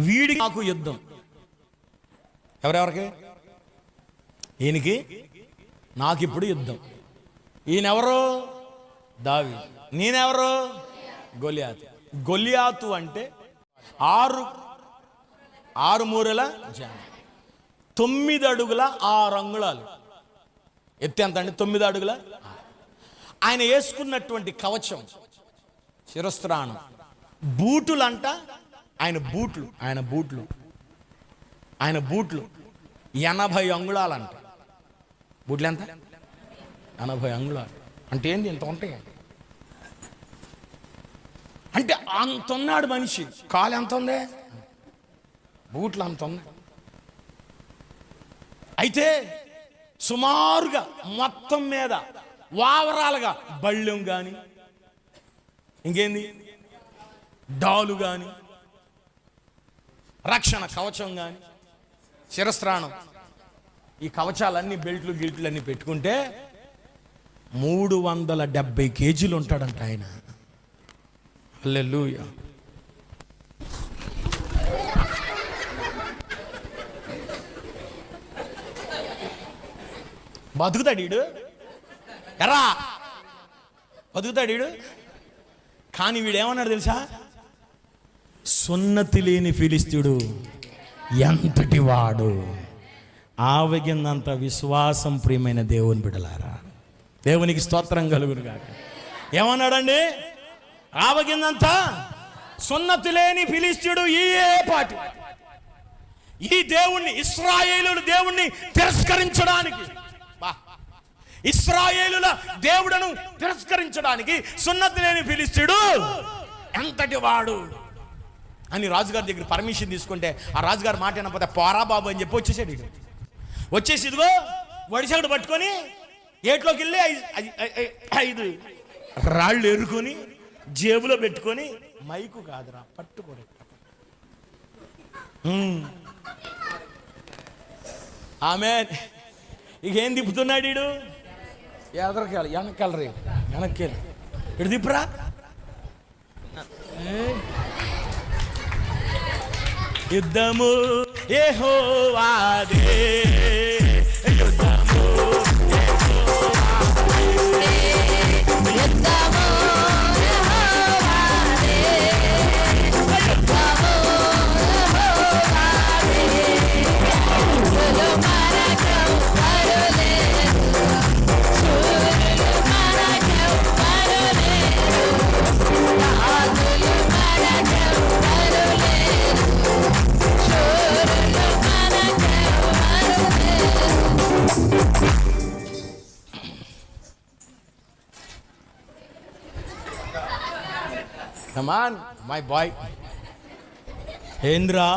వీడికి నాకు యుద్ధం. ఎవరెవరికి? ఈయనకి నాకు ఇప్పుడు యుద్ధం. ఈయనెవరు? దావీదు. నేనెవరు? గొలియాతు. గొలియాతు అంటే 6 మూరల జాన, 9 అడుగుల 6 అంగుళాలు ఎత్తి. ఎంత అండి? 9 అడుగుల. ఆయన వేసుకున్నటువంటి కవచం, శిరస్త్రాణం, బూటులంట. ఆయన బూట్లు 80 అంగుళాలంట. బూట్లు ఎంత? 80 అంగుళాలు. అంటే ఏంది? ఇంత ఉంటాయి అంటే అంత ఉన్నాడు మనిషి. కాలు ఎంత ఉంది? బూట్లు అంత ఉంది. అయితే సుమారుగా మొత్తం మీద వావరాలుగా బళ్ళెం కానీ, ఇంకేంది, డాలు కానీ, రక్షణ కవచం కానీ, శిరస్త్రాణం, ఈ కవచాలన్నీ, బెల్ట్లు గిల్ట్లు అన్నీ పెట్టుకుంటే 370 కేజీలు ఉంటాడంట ఆయన. హల్లెలూయా. బతుకుతాడు వీడు. ఎరా బతుకుతాడు వీడు. కానీ వీడేమన్నాడు తెలుసా? సున్నతి లేని ఫిలిస్తీయుడు ఎంతటి వాడు, ఆవగిందంత విశ్వాసం. ప్రియమైన దేవుని బిడ్డలారా, దేవునికి స్తోత్రం కలుగును గాక. ఏమన్నాడండి? ఆవగిందంత సున్నతి లేని ఫిలిస్తీయుడు ఈ పాటి ఈ దేవుణ్ణి, ఇశ్రాయేలుల దేవుణ్ణి తిరస్కరించడానికి, ఇశ్రాయేలుల దేవుడను తిరస్కరించడానికి సున్నతి లేని ఫిలిస్తీయుడు ఎంతటి వాడు అని రాజుగారి దగ్గర పర్మిషన్ తీసుకుంటే, ఆ రాజుగారు మాట వినకపోతే పోరా బాబు అని చెప్పి వచ్చేసాడు. వచ్చేసి ఇదిగో వడిసెగడు పట్టుకొని ఏట్లోకి వెళ్ళి 5 రాళ్ళు ఎరుకొని జేబులో పెట్టుకొని, మైకు కాదురా పట్టుకోడు, ఆమె ఇక ఏం తిప్పుతున్నాడు వీడు? ఎదరికెళ్ళి వెనక్కెళ్ళరు, వెనక్కెళ్ళి ఇటు తిప్పురా. యుద్ధము యెహోవాదే, యుద్ధము Come on, my boy. ఏంద్రా,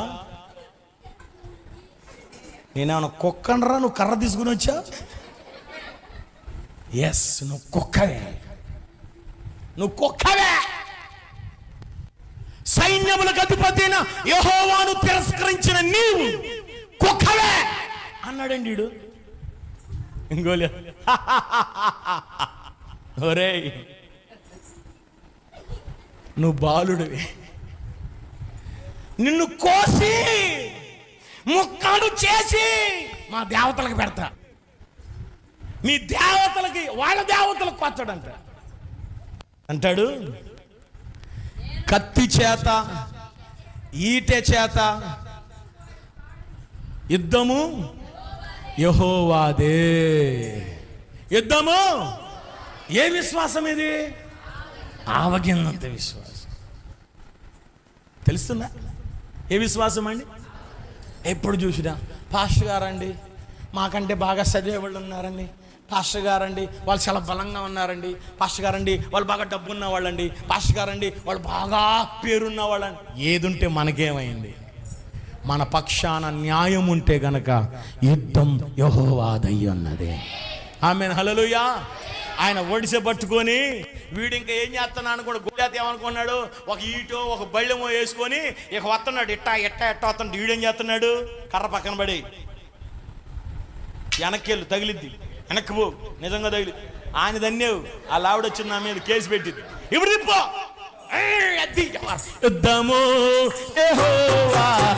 నేనేమన్నా కుక్కనరా? నువ్వు కర్ర తీసుకుని వచ్చా? ఎస్, నువ్వు కుక్కవే, నువ్వు కుక్కవే. సైన్యములకు అధిపతి అయిన యెహోవాను తిరస్కరించిన నీవు కుక్కవే అన్నాడండి వీడు. ఇంకోలే, ఒరే నువ్వు బాలుడివి, నిన్ను కోసి ముక్కలు చేసి మా దేవతలకు పెడతా, మీ దేవతలకి, వాళ్ళ దేవతలకు కొత్తడంట అంటాడు. కత్తి చేత, ఈటె చేత యుద్ధము యెహోవాదే. యుద్ధము ఏ విశ్వాసం ఇది? ఆవగిందంత విశ్వాసం. తెలుస్తుందా ఏ విశ్వాసం అండి? ఎప్పుడు చూసినా పాస్టర్ గారండి మాకంటే బాగా చదివేవాళ్ళు ఉన్నారండి, పాస్టర్ గారండి వాళ్ళు చాలా బలంగా ఉన్నారండి, పాస్టర్ గారండి వాళ్ళు బాగా డబ్బు ఉన్న వాళ్ళండి, పాస్టర్ గారండి వాళ్ళు బాగా పేరున్న వాళ్ళండి. ఏదుంటే మనకేమైంది? మన పక్షాన న్యాయం ఉంటే గనక యుద్ధం యెహోవాదయ్యి ఉన్నది. ఆమేన్, హల్లెలూయా. ఆయన ఒడిసె పట్టుకొని వీడు ఇంకా ఏం చేస్తున్నాను కూడా, గొలియాతు ఏమనుకున్నాడు? ఒక ఈటో ఒక బళ్ళెమో వేసుకొని ఇక వస్తున్నాడు, ఇట్టా వస్తున్నాడు. వీడేం చేస్తున్నాడు? కర్ర పక్కన పడి వెనక్కి వెళ్ళు, తగిలిద్ది, వెనక్కి పో, నిజంగా తగిలి ఆయన దన్నేవు. ఆ లావిడ వచ్చింది నా మీద కేసు పెట్టింది. ఇప్పుడు తిప్పో, యుద్ధము యెహోవాదే.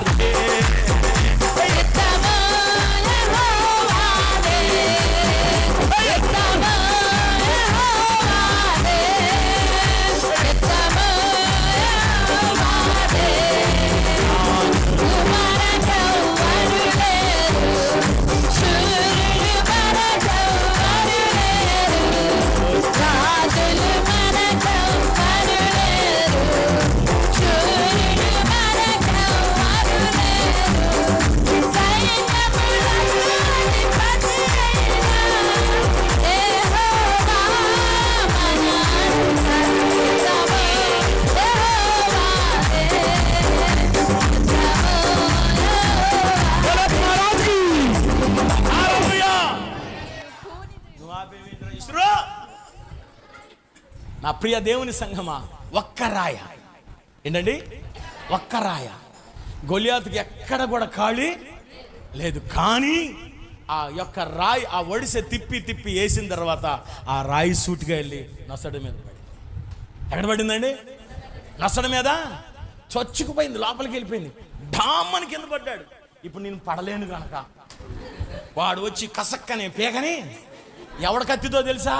ప్రియ దేవుని సంఘమా, ఒక్క రాయ ఏంటండి, ఒక్క రాయ. గొలియాతుకి ఎక్కడ కూడా ఖాళీ లేదు. కానీ ఆ యొక్క రాయి, ఆ ఒడిసె తిప్పి తిప్పి వేసిన తర్వాత ఆ రాయి సూటిగా వెళ్ళి నొసడి మీద పడింది. ఎక్కడ పడిందండి? నొసడి మీద చొచ్చుకుపోయింది, లోపలికి వెళ్ళిపోయింది. డామ్మని కింద పడ్డాడు. ఇప్పుడు నేను పడలేను కనుక వాడు వచ్చి కసక్కనే పేకని, ఎవడ కత్తితో తెలుసా?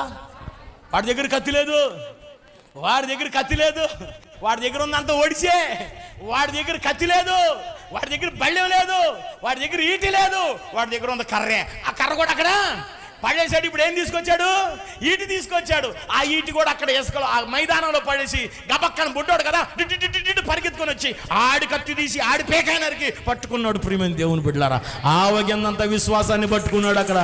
వాడి దగ్గర కత్తి లేదు, వాడి దగ్గర కత్తి లేదు, వాడి దగ్గర ఉన్నంత ఒడిసే. వాడి దగ్గర కత్తి లేదు, వాడి దగ్గర బళ్ళెం లేదు, వాడి దగ్గర ఈటి లేదు, వాడి దగ్గర ఉన్న కర్రే. ఆ కర్ర కూడా అక్కడ పడేసాడు. ఇప్పుడు ఏం తీసుకొచ్చాడు? ఈటి తీసుకొచ్చాడు. ఆ ఈటి కూడా అక్కడ ఇసుకలో ఆ మైదానంలో పడేసి గబక్కన బుడ్డాడు కదా, పరిగెత్తుకొని వచ్చి ఆడి కత్తి తీసి ఆడి పేకాయనరికి పట్టుకున్నాడు. ప్రియమైన దేవుని బిడ్డలారా, ఆవగిన్నంత విశ్వాసాన్ని పట్టుకున్నాడు అక్కడ.